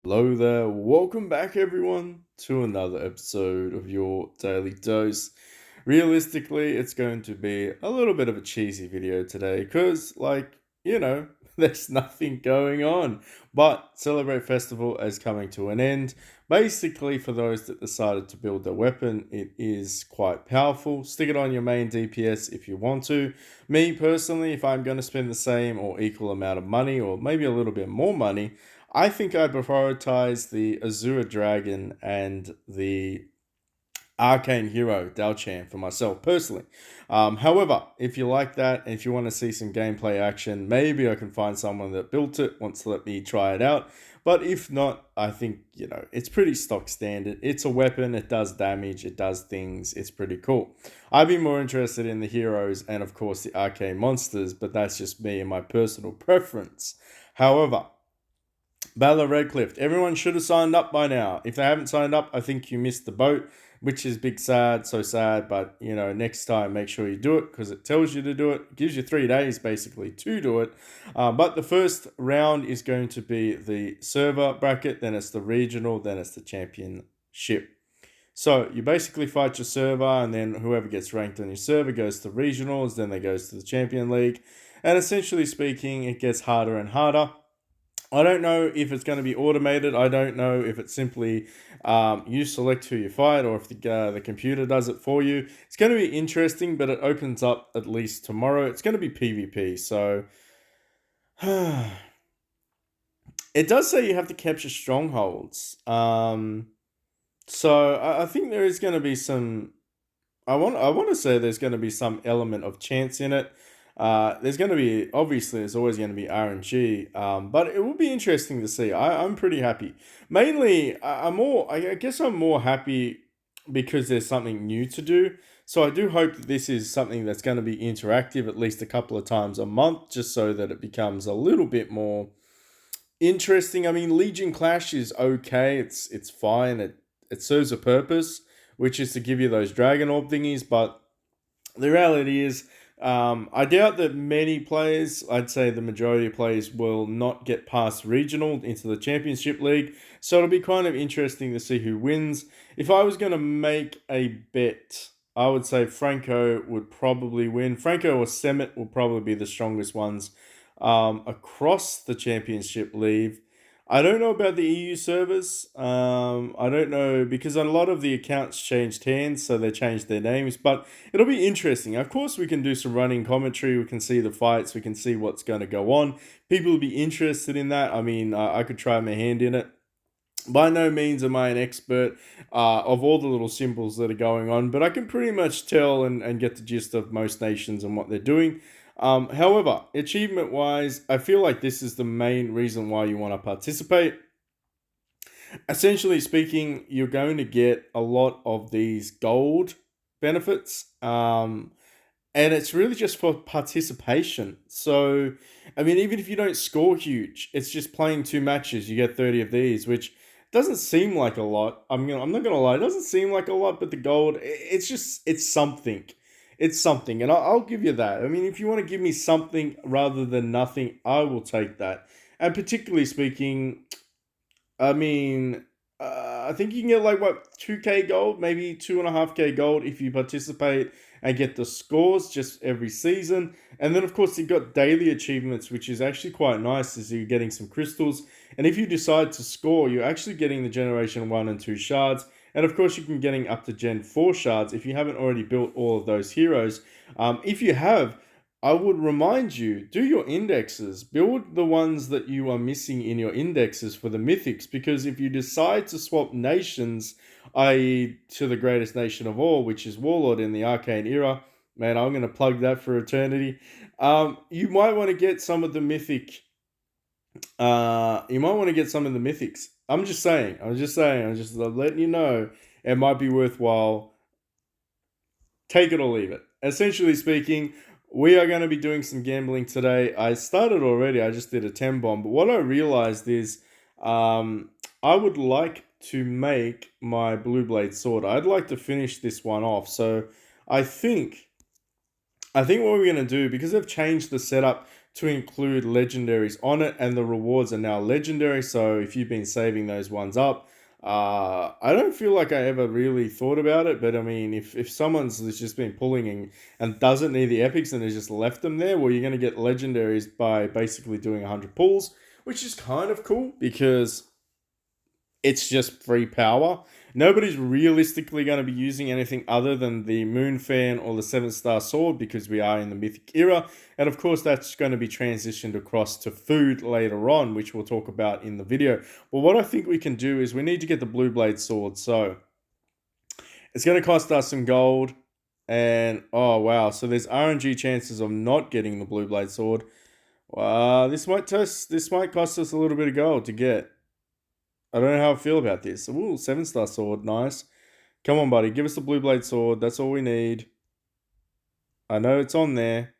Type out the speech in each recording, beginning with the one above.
Hello there, welcome back everyone to another episode of your Daily Dose. Realistically, it's going to be a little bit of a cheesy video today because, there's nothing going on. But Celebrate Festival is coming to an end. Basically, for those that decided to build their weapon, it is quite powerful. Stick it on your main DPS if you want to. Me personally, if I'm going to spend the same or equal amount of money, or maybe a little bit more money, I think I'd prioritize the Azure Dragon and the Arcane Hero Dalchan for myself personally. However, if you like that and if you want to see some gameplay action, maybe I can find someone that built it, wants to let me try it out. But if not, I think, it's pretty stock standard. It's a weapon, it does damage, it does things, it's pretty cool. I'd be more interested in the heroes and, of course, the arcane monsters, but that's just me and my personal preference. However, Balor Red Cliff. Everyone should have signed up by now. If they haven't signed up, I think you missed the boat, which is big sad, so sad. But next time, make sure you do it because it tells you to do it. It gives you 3 days basically to do it. But the first round is going to be the server bracket, then it's the regional, then it's the championship. So you basically fight your server, and then whoever gets ranked on your server goes to regionals, then they goes to the champion league, and essentially speaking, it gets harder and harder. I don't know if it's going to be automated. I don't know if it's simply you select who you fight or if the computer does it for you. It's going to be interesting, but it opens up at least tomorrow. It's going to be PvP. So it does say you have to capture strongholds. So I think there is going to be some. I want to say there's going to be some element of chance in it. There's going to be obviously there's always going to be RNG, but it will be interesting to see. I'm pretty happy. Mainly, I guess I'm more happy because there's something new to do. So I do hope that this is something that's going to be interactive at least a couple of times a month, just so that it becomes a little bit more interesting. I mean, Legion Clash is okay. It's fine. It serves a purpose, which is to give you those dragon orb thingies, but the reality is, I doubt that many players, I'd say the majority of players, will not get past regional into the championship league. So it'll be kind of interesting to see who wins. If I was going to make a bet, I would say Franco would probably win. Franco or Semet will probably be the strongest ones across the championship league. I don't know about the EU servers. I don't know because a lot of the accounts changed hands, so they changed their names. But it'll be interesting. Of course, we can do some running commentary. We can see the fights. We can see what's going to go on. People will be interested in that. I mean, I could try my hand in it. By no means am I an expert of all the little symbols that are going on, but I can pretty much tell and get the gist of most nations and what they're doing. However, achievement wise, I feel like this is the main reason why you want to participate. Essentially speaking, you're going to get a lot of these gold benefits. And it's really just for participation. So, I mean, even if you don't score huge, it's just playing 2 matches, you get 30 of these, which doesn't seem like a lot. I'm not gonna lie, it doesn't seem like a lot, but the gold, it's something. It's something, and I'll give you that. I mean, if you want to give me something rather than nothing, I will take that. And particularly speaking, I mean, I think you can get like what 2K gold, maybe 2.5K gold if you participate and get the scores just every season. And then of course you've got daily achievements, which is actually quite nice, as you're getting some crystals. And if you decide to score, you're actually getting the Generation 1 and 2 shards. And of course you can getting up to Gen 4 shards if you haven't already built all of those heroes. If you have, I would remind you, do your indexes. Build the ones that you are missing in your indexes for the mythics, because if you decide to swap nations, i.e. to the greatest nation of all, which is Warlord in the Arcane era, man, I'm going to plug that for eternity. You might want to get some of the mythic. You might want to get some of the mythics. I'm just letting you know it might be worthwhile. Take it or leave it. Essentially speaking, we are going to be doing some gambling today. I started already. I just did a 10 bomb. But what I realized is I would like to make my Blue Blade sword. I'd like to finish this one off. So I think what we're going to do, because they've changed the setup to include legendaries on it, and the rewards are now legendary. So if you've been saving those ones up, I don't feel like I ever really thought about it. But I mean, if someone's just been pulling and doesn't need the epics and has just left them there, well, you're going to get legendaries by basically doing 100 pulls, which is kind of cool because it's just free power. Nobody's realistically going to be using anything other than the Moon Fan or the 7-star sword because we are in the Mythic era. And of course, that's going to be transitioned across to food later on, which we'll talk about in the video. But what I think we can do is we need to get the Blue Blade sword. So it's going to cost us some gold. And oh, wow. So there's RNG chances of not getting the Blue Blade sword. This might cost us a little bit of gold to get. I don't know how I feel about this. Ooh, 7-star sword, nice. Come on, buddy, give us the Blue Blade sword. That's all we need. I know it's on there.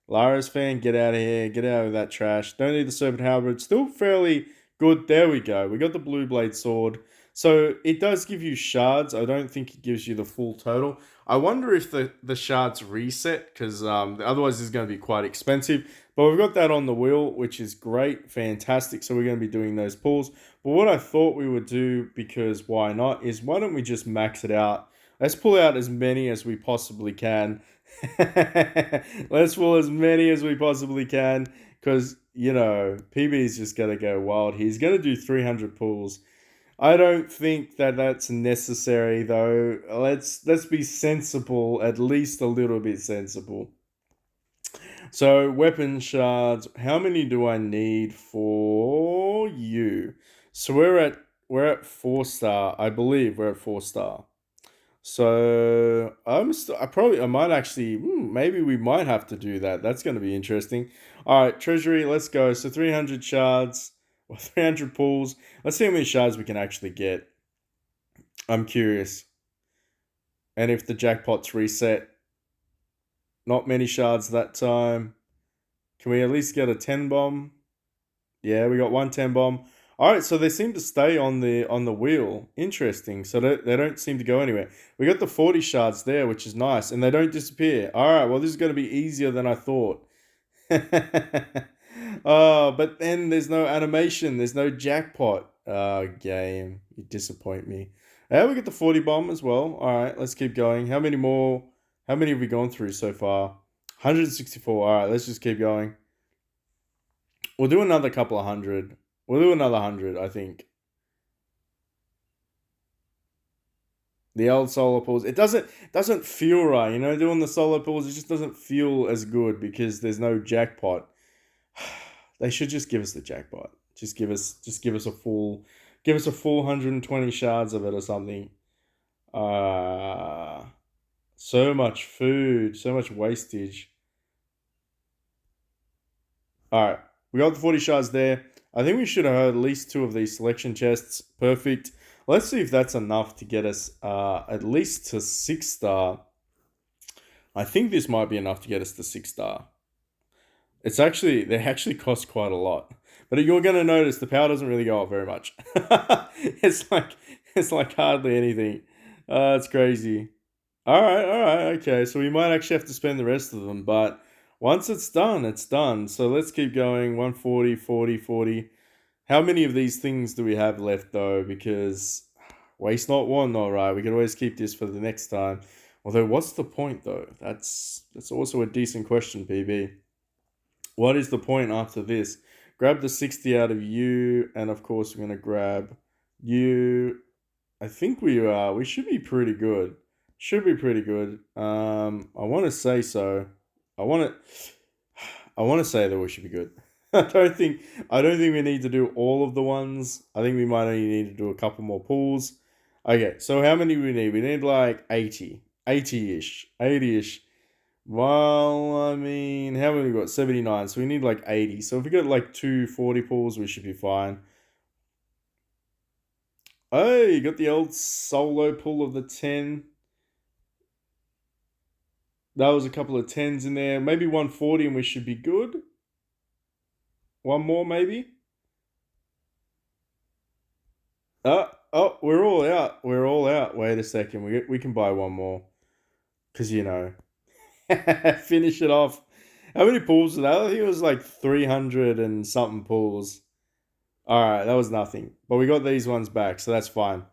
Lara's fan, get out of here. Get out of that trash. Don't need the Serpent Halberd. Still fairly good. There we go. We got the Blue Blade sword. So it does give you shards. I don't think it gives you the full total. I wonder if the shards reset because otherwise it's going to be quite expensive. But we've got that on the wheel, which is great, fantastic. So we're going to be doing those pulls. But what I thought we would do, because why not, is why don't we just max it out? Let's pull out as many as we possibly can. Let's pull as many as we possibly can because, you know, PB is just going to go wild. He's going to do 300 pulls. I don't think that that's necessary, though. Let's be sensible, at least a little bit sensible. So, weapon shards. How many do I need for you? So we're at 4-star. I believe we're at 4-star. So I might actually maybe we might have to do that. That's going to be interesting. All right, treasury, let's go. So 300 shards or 300 pulls. Let's see how many shards we can actually get. I'm curious. And if the jackpot's reset, not many shards that time. Can we at least get a 10 bomb? Yeah, we got one 10 bomb. All right, so they seem to stay on the wheel. Interesting. So they don't seem to go anywhere. We got the 40 shards there, which is nice, and they don't disappear. All right, well, this is going to be easier than I thought. Oh, but then there's no animation. There's no jackpot. Game. You disappoint me. Yeah, we get the 40 bomb as well. All right, let's keep going. How many more? How many have we gone through so far? 164. All right, let's just keep going. We'll do another couple of hundred. We'll do another 100, I think. The old solo pulls. It doesn't feel right, doing the solo pulls, it just doesn't feel as good because there's no jackpot. They should just give us the jackpot. Just give us a full 120 shards of it or something. So much food, so much wastage. Alright, we got the 40 shards there. I think we should have at least 2 of these selection chests. Perfect. Let's see if that's enough to get us at least to 6-star. I think this might be enough to get us to 6-star. They actually cost quite a lot. But you're going to notice the power doesn't really go up very much. it's like hardly anything. It's crazy. All right, okay. So we might actually have to spend the rest of them, but once it's done, it's done. So let's keep going. 140, 40, 40. How many of these things do we have left, though? Because waste not, want not, right? We can always keep this for the next time. Although, what's the point, though? That's also a decent question, PB. What is the point after this? Grab the 60 out of you, and of course, we're going to grab you. I think we should be pretty good. Should be pretty good. I want to say so. I want to say that we should be good. I don't think we need to do all of the ones. I think we might only need to do a couple more pulls. Okay, so how many we need? We need like 80. 80-ish. 80-ish. Well, I mean, how many we got? 79. So we need like 80. So if we get like 240 pulls, we should be fine. Oh, you got the old solo pull of the 10. That was a couple of 10s in there. Maybe 140 and we should be good. One more, maybe. Oh, we're all out. We're all out. Wait a second. We can buy one more. Because, finish it off. How many pools was that? I think it was like 300 and something pools. All right, that was nothing. But we got these ones back, so that's fine.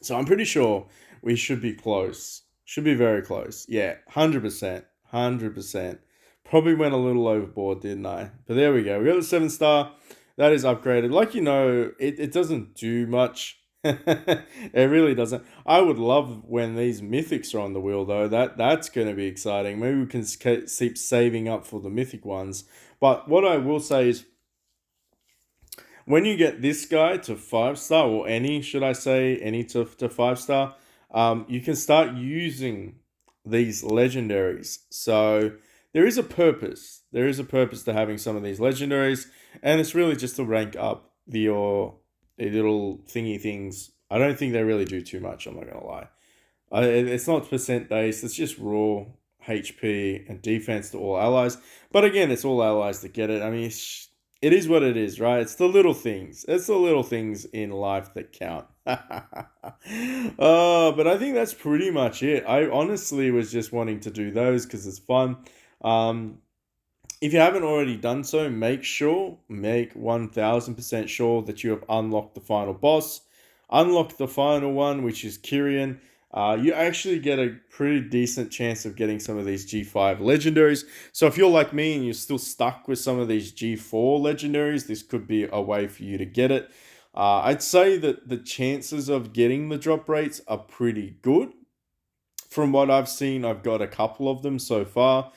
So I'm pretty sure we should be close. Should be very close. Yeah, 100%. 100%. Probably went a little overboard, didn't I? But there we go. We got the 7 star. That is upgraded. Like, it doesn't do much. It really doesn't. I would love when these mythics are on the wheel, though. That's going to be exciting. Maybe we can keep saving up for the mythic ones. But what I will say is, when you get this guy to 5 star, or any, should I say, any to 5 star, you can start using these legendaries. So there is a purpose. There is a purpose to having some of these legendaries, and it's really just to rank up your little thingy things. I don't think they really do too much. I'm not gonna lie. It's not percent based. It's just raw HP and defense to all allies. But again, it's all allies that get it. I mean, it is what it is, right? It's the little things. It's the little things in life that count. But I think that's pretty much it. I honestly was just wanting to do those because it's fun. Um, if you haven't already done so, make 1000% sure that you have unlocked the final boss. Unlock the final one, which is Kyrian. You actually get a pretty decent chance of getting some of these G5 legendaries. So if you're like me and you're still stuck with some of these G4 legendaries, this could be a way for you to get it. I'd say that the chances of getting the drop rates are pretty good. From what I've seen, I've got a couple of them so far.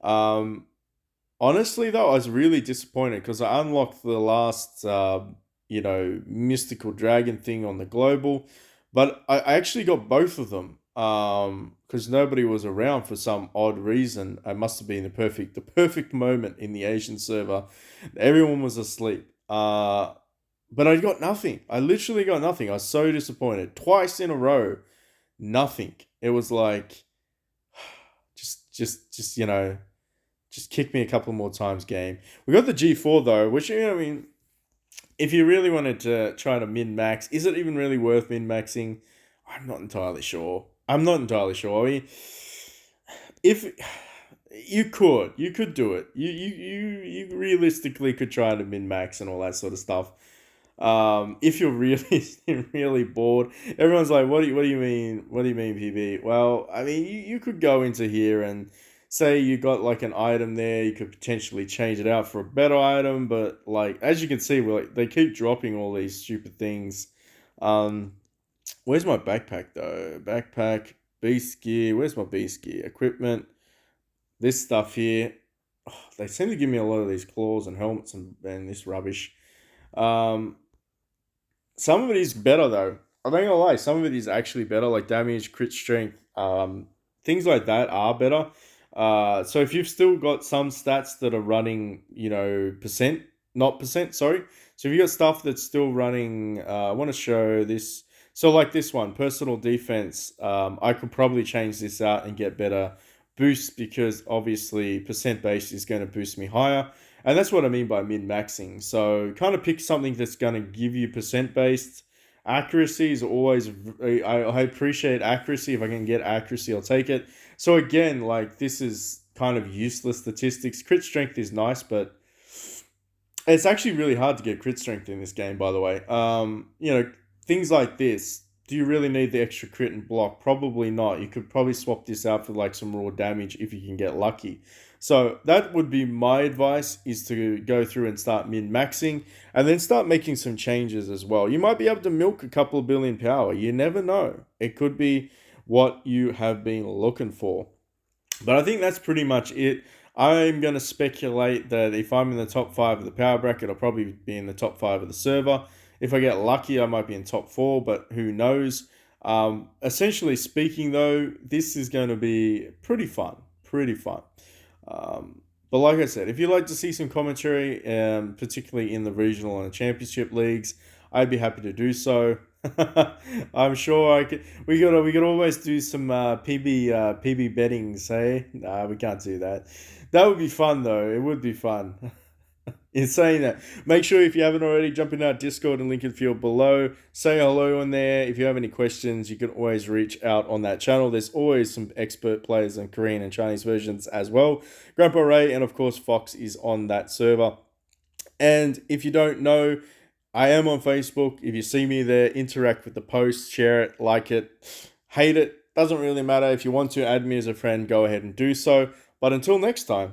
Um, Honestly, though, I was really disappointed because I unlocked the last, mystical dragon thing on the global, but I actually got both of them. Because nobody was around for some odd reason. It must have been the perfect moment in the Asian server. Everyone was asleep. But I got nothing. I literally got nothing. I was so disappointed. Twice in a row, nothing. It was like, just just kick me a couple more times, game. We got the G4 though, which, I mean, if you really wanted to try to min max, is it even really worth min maxing? I'm not entirely sure. I'm not entirely sure. I mean, if you could do it. You realistically could try to min max and all that sort of stuff. If you're really really bored, everyone's like, what do you mean? What do you mean, PB? Well, I mean, you could go into here and say you got like an item there. You could potentially change it out for a better item, but like as you can see, they keep dropping all these stupid things. Um, where's my backpack though? Backpack, beast gear. Where's my beast gear? Equipment. This stuff here. Oh, they seem to give me a lot of these claws and helmets and this rubbish. Um, some of it is better though. I'm not gonna lie, some of it is actually better, like damage, crit strength, things like that are better. So if you've still got some stats that are running, percent, not percent, sorry. So if you got stuff that's still running, I want to show this. So like this one, personal defense, I could probably change this out and get better boosts because obviously percent base is going to boost me higher. And that's what I mean by min maxing. So kind of pick something that's going to give you percent based. Accuracy is always, I appreciate accuracy. If I can get accuracy, I'll take it. So again, like this is kind of useless statistics. Crit strength is nice, but it's actually really hard to get crit strength in this game, by the way. Things like this. Do you really need the extra crit and block? Probably not. You could probably swap this out for like some raw damage if you can get lucky. So that would be my advice, is to go through and start min-maxing and then start making some changes as well. You might be able to milk a couple of billion power. You never know. It could be what you have been looking for. But I think that's pretty much it. I'm going to speculate that if I'm in the top 5 of the power bracket, I'll probably be in the top 5 of the server. If I get lucky, I might be in top 4, but who knows? Essentially speaking, though, this is going to be pretty fun. Pretty fun. But like I said, if you'd like to see some commentary, particularly in the regional and the championship leagues, I'd be happy to do so. I'm sure I could. We could always do some PB bettings. Hey, nah, we can't do that. That would be fun though. It would be fun. In saying that, make sure if you haven't already, jump in our Discord and link in the field below. Say hello on there. If you have any questions, you can always reach out on that channel. There's always some expert players in Korean and Chinese versions as well. Grandpa Ray and of course Fox is on that server. And if you don't know, I am on Facebook. If you see me there, interact with the post, share it, like it, hate it. Doesn't really matter. If you want to add me as a friend, go ahead and do so. But until next time.